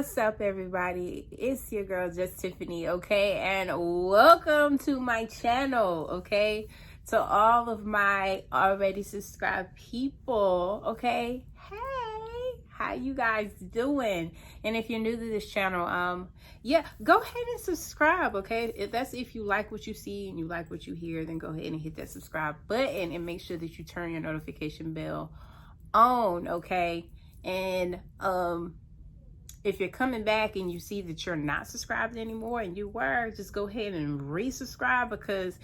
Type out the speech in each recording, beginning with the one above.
What's up, everybody? It's your girl, Just Tiffany, okay? And welcome to my channel, okay? To all of my already subscribed people, okay? Hey, how you guys doing? And if you're new to this channel, yeah, go ahead and subscribe, okay? If you like what you see and you like what you hear, then go ahead and hit that subscribe button and make sure that you turn your notification bell on, okay? And if you're coming back and you see that you're not subscribed anymore and you were, just go ahead and resubscribe, because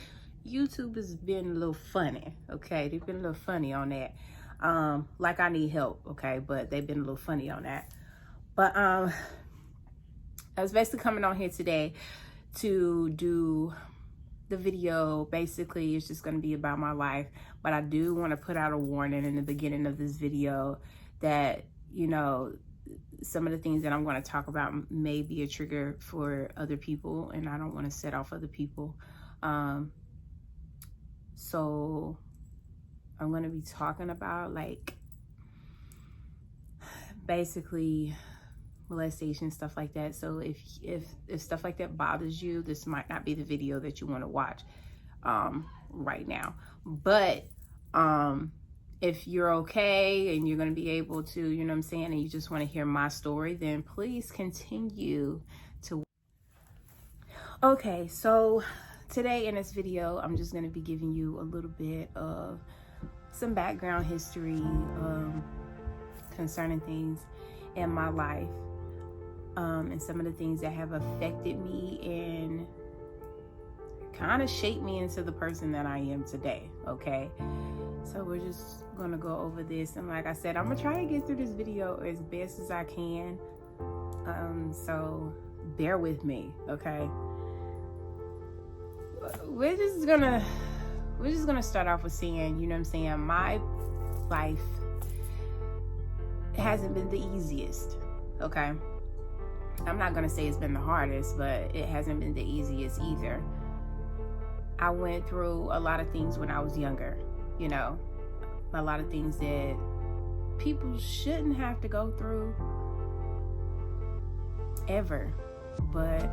YouTube has been a little funny, okay? They've been a little funny on that. Like I need help, okay? But they've been a little funny on that. But I was basically coming on here today to do the video. Basically, it's just going to be about my life. But I do want to put out a warning in the beginning of this video that, you know, some of the things that I'm going to talk about may be a trigger for other people, and I don't want to set off other people. So I'm going to be talking about, like, basically molestation, stuff like that. So if stuff like that bothers you, this might not be the video that you want to watch right now. But if you're okay and you're going to be able to, you know what I'm saying, and you just want to hear my story, then please continue to. Okay, so today in this video, I'm just going to be giving you a little bit of some background history concerning things in my life, and some of the things that have affected me and kind of shaped me into the person that I am today, okay? So we're just gonna go over this, and like I said, I'm gonna try to get through this video as best as I can. So bear with me, okay? We're just gonna start off with saying, you know what I'm saying, my life hasn't been the easiest, okay? I'm not gonna say it's been the hardest, but it hasn't been the easiest either. I went through a lot of things when I was younger, you know, a lot of things that people shouldn't have to go through ever, but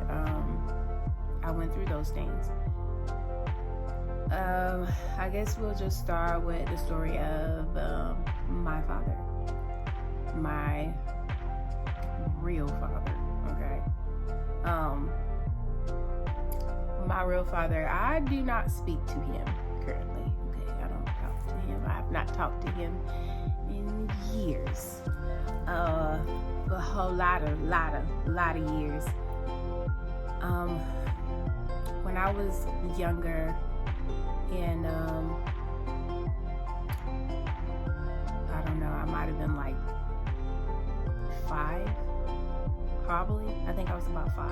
I went through those things. I guess we'll just start with the story of my father, my real father, okay? My real father, I do not speak to him currently, okay? I don't talk to him. I have not talked to him in years, a whole lot of years. When I was younger, and I don't know, I might have been like 5, probably. I think I was about 5.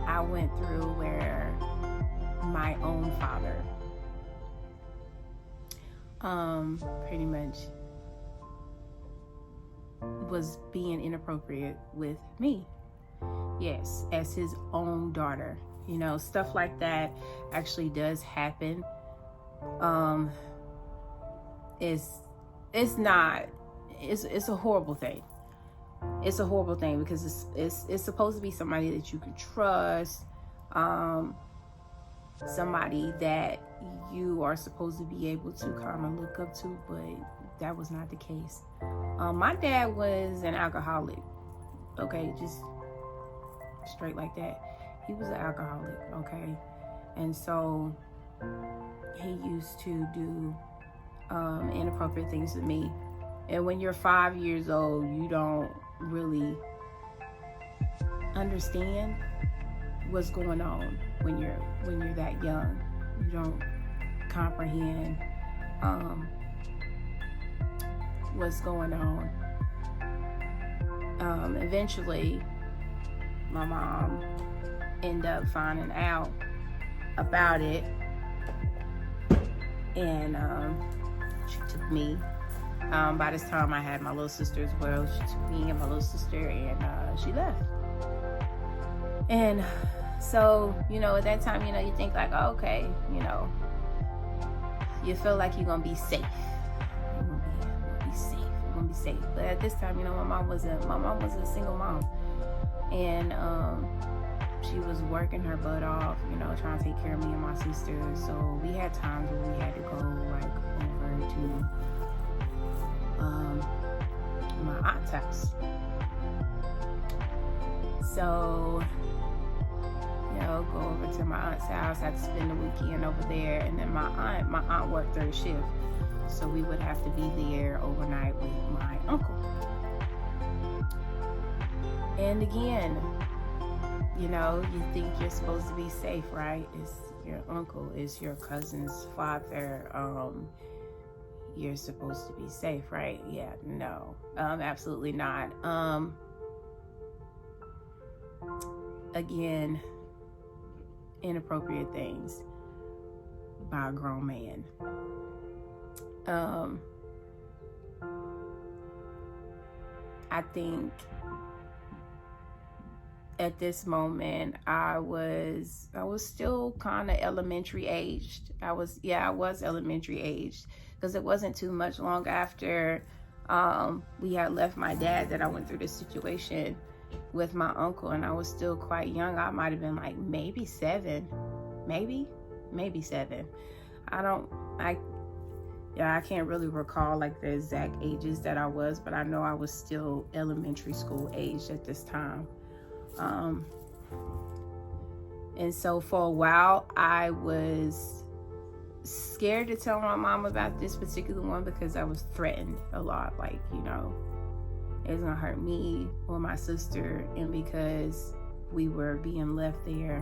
I went through where my own father pretty much was being inappropriate with me. Yes, as his own daughter. You know, stuff like that actually does happen. It's a horrible thing. It's a horrible thing because it's supposed to be somebody that you can trust, somebody that you are supposed to be able to kind of look up to, but that was not the case. My dad was an alcoholic, okay, just straight like that. He was an alcoholic, okay, and so he used to do inappropriate things with me. And when you're 5 years old, you don't really understand what's going on when you're that young. You don't comprehend what's going on. Eventually, my mom ended up finding out about it, and she took me. By this time, I had my little sister as well. She took me and my little sister, and she left. And so, you know, at that time, you know, you think like, oh, okay, you know, you feel like you're gonna be safe. You're gonna be safe. You're gonna gonna be safe. But at this time, my mom was a single mom, and she was working her butt off, trying to take care of me and my sister. So we had times where we had to go like over to my aunt's house. So, go over to my aunt's house. I had to spend the weekend over there, and then my aunt worked third shift, so we would have to be there overnight with my uncle. And again, you think you're supposed to be safe, right? It's your uncle, it's your cousin's father. You're supposed to be safe, right? Yeah, no, absolutely not. Again, inappropriate things by a grown man. I think at this moment I was still kind of elementary aged. I was elementary aged, because it wasn't too much long after we had left my dad that I went through this situation with my uncle, and I was still quite young. I might have been like maybe 7, maybe 7. I can't really recall like the exact ages that I was, but I know I was still elementary school aged at this time. And so for a while I was scared to tell my mom about this particular one, because I was threatened a lot, like, it's gonna hurt me or my sister, and because we were being left there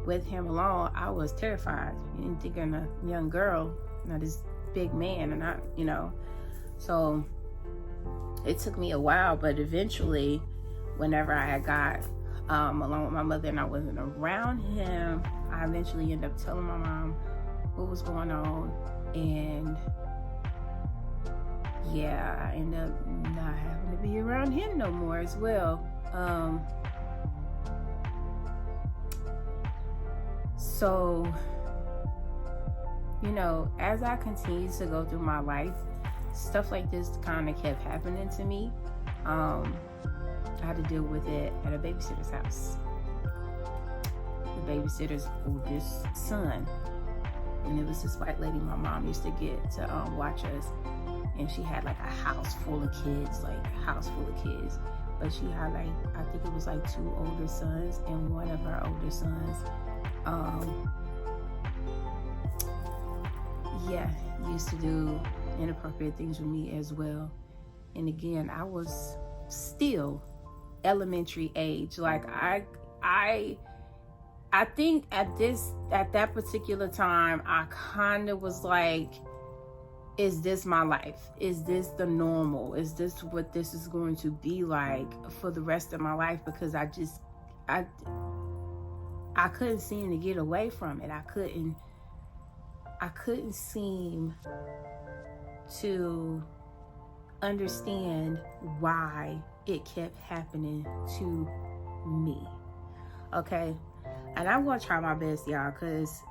with him alone, I was terrified. You didn't think I'm a young girl, this big man, and so it took me a while, but eventually, whenever I had got along with my mother and I wasn't around him, I eventually ended up telling my mom what was going on, and I ended up not having to be around him no more as well. So, as I continued to go through my life, stuff like this kind of kept happening to me. I had to deal with it at a babysitter's house. The babysitter's oldest son. And it was this white lady my mom used to get to watch us. And she had like a house full of kids, But she had I think it was like 2 older sons, and one of her older sons, used to do inappropriate things with me as well. And again, I was still elementary age. Like I think at that particular time, I kind of was like, is this my life? Is this the normal? Is this what this is going to be like for the rest of my life? Because I couldn't seem to get away from it. I couldn't seem to understand why it kept happening to me. Okay? And I'm going to try my best, y'all, because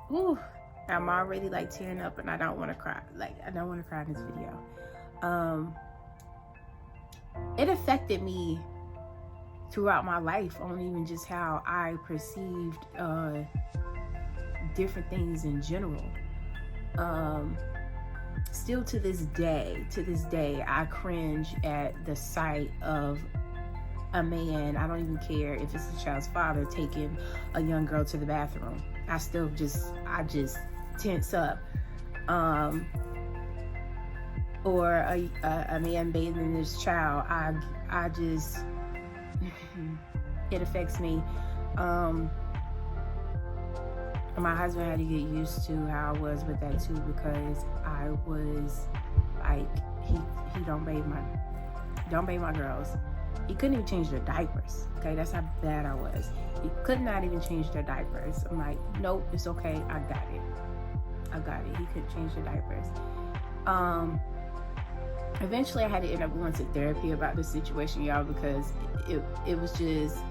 I'm already like tearing up and I don't want to cry. I don't want to cry in this video. It affected me throughout my life on even just how I perceived different things in general. Still to this day, I cringe at the sight of a man, I don't even care if it's the child's father, taking a young girl to the bathroom. I just tense up. Or a man bathing his child. I just, it affects me. My husband had to get used to how I was with that too, because I was like, he don't bathe my girls. He couldn't even change their diapers. Okay, that's how bad I was. He could not even change their diapers. I'm like, nope, it's okay. I got it. He couldn't change their diapers. Eventually I had to end up going to therapy about this situation, y'all, because it was just,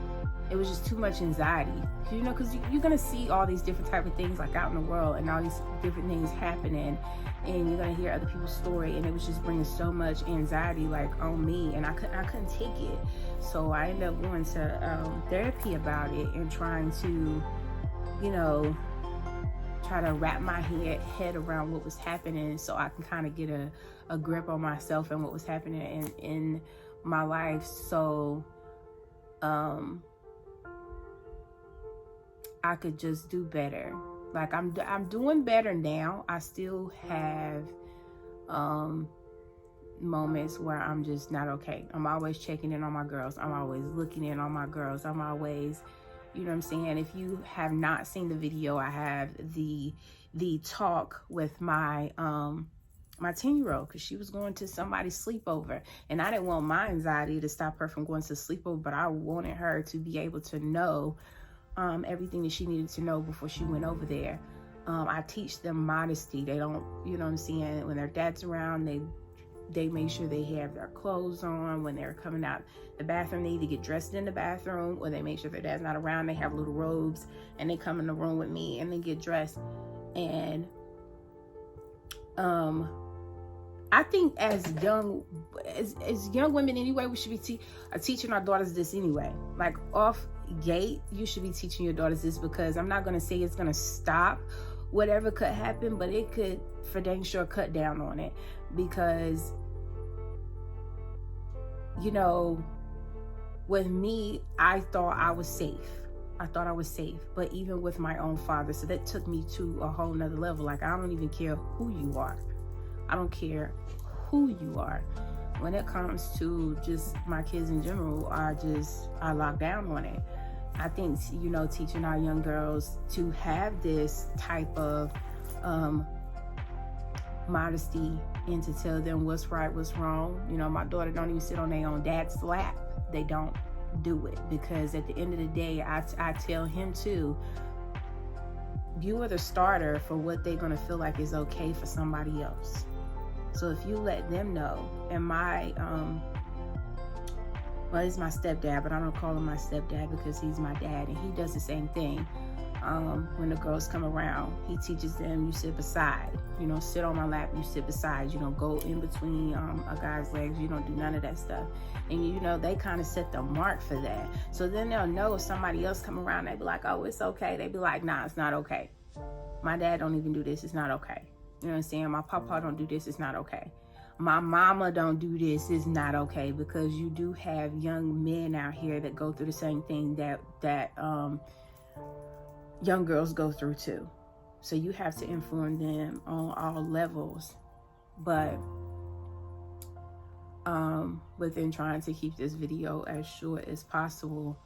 it was just too much anxiety, you know, because you're gonna see all these different type of things like out in the world, and all these different things happening, and you're gonna hear other people's story, and it was just bringing so much anxiety like on me, and I couldn't take it. So I ended up going to therapy about it, and trying to, you know, try to wrap my head around what was happening, so I can kind of get a grip on myself and what was happening in my life. So I could just do better. Like I'm doing better now. I still have moments where I'm just not okay. I'm always checking in on my girls. I'm always looking in on my girls. I'm always, you know what I'm saying? If you have not seen the video, I have the talk with my my 10-year-old, because she was going to somebody's sleepover, and I didn't want my anxiety to stop her from going to sleepover, but I wanted her to be able to know everything that she needed to know before she went over there. I teach them modesty. They don't, you know what I'm saying, when their dad's around, they make sure they have their clothes on. When they're coming out the bathroom, they either get dressed in the bathroom, or they make sure their dad's not around. They have little robes, and they come in the room with me and they get dressed. And I think as young women anyway, we should be teaching our daughters this anyway. Like off gate, you should be teaching your daughters this, because I'm not going to say it's going to stop whatever could happen, but it could for dang sure cut down on it. Because, you know, with me, I thought I was safe. But even with my own father, so that took me to a whole nother level. Like, I don't even care who you are. I don't care who you are. When it comes to just my kids in general, I lock down on it. I think, you know, teaching our young girls to have this type of modesty, and to tell them what's right, what's wrong. You know, my daughter don't even sit on their own dad's lap. They don't do it, because at the end of the day, I tell him too, you are the starter for what they're going to feel like is okay for somebody else. So if you let them know, and my well, he's my stepdad, but I don't call him my stepdad because he's my dad, and he does the same thing. When the girls come around, he teaches them, you sit beside, you know, sit on my lap, you sit beside, you don't go in between a guy's legs, you don't do none of that stuff. And you know, they kind of set the mark for that. So then they'll know if somebody else come around, they be like, oh, it's okay. They be like, nah, it's not okay. My dad don't even do this, it's not okay. You know what I'm saying? My papa don't do this, it's not okay. My mama don't do this, it's not okay. Because you do have young men out here that go through the same thing that young girls go through too. So you have to inform them on all levels. But within trying to keep this video as short as possible,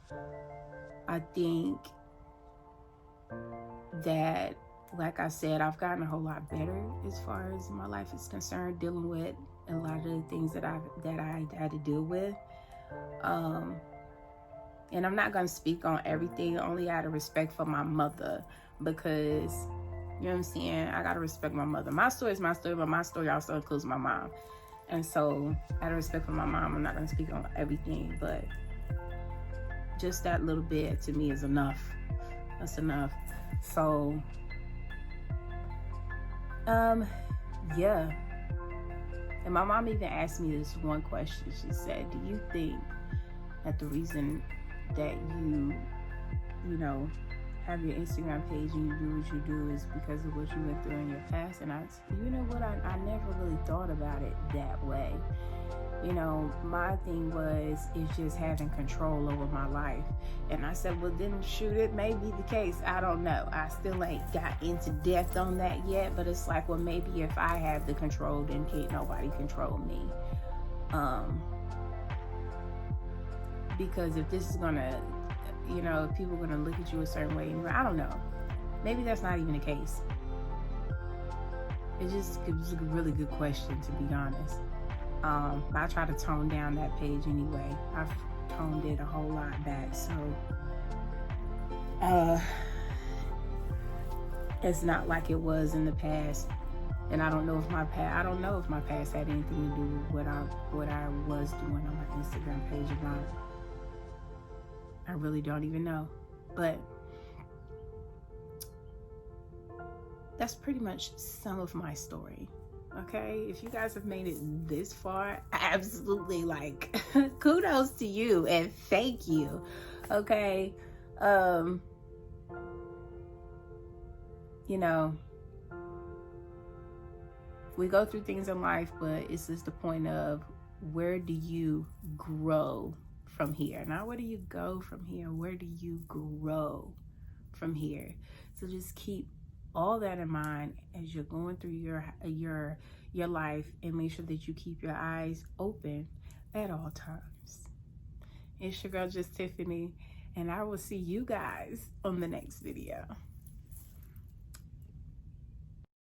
I think that, like I said, I've gotten a whole lot better as far as my life is concerned, dealing with a lot of the things that I had to deal with. And I'm not going to speak on everything, only out of respect for my mother, because, you know what I'm saying, I got to respect my mother. My story is my story, but my story also includes my mom. And so, out of respect for my mom, I'm not going to speak on everything, but just that little bit to me is enough. That's enough. So, yeah. And my mom even asked me this one question. She said, do you think that the reason that you know, have your Instagram page and you do what you do is because of what you went through in your past? And I said, you know what, I never really thought about it that way. You know, my thing is just having control over my life. And I said, well, then shoot, it may be the case. I don't know. I still ain't got into depth on that yet, but it's like, well, maybe if I have the control, then can't nobody control me. Because if this is gonna, you know, if people are gonna look at you a certain way, I don't know. Maybe that's not even the case. It was a really good question, to be honest. I try to tone down that page anyway. I've toned it a whole lot back, so it's not like it was in the past. And I don't know if my past had anything to do with what I was doing on my Instagram page about. I really don't even know. But that's pretty much some of my story. Okay, if you guys have made it this far, absolutely, like, kudos to you and thank you. Okay, you know, we go through things in life, but it's just the point of, where do you grow from here? Not where do you go from here, where do you grow from here? So just keep all that in mind as you're going through your life, and make sure that you keep your eyes open at all times. It's your girl, Just Tiffany, and I will see you guys on the next video.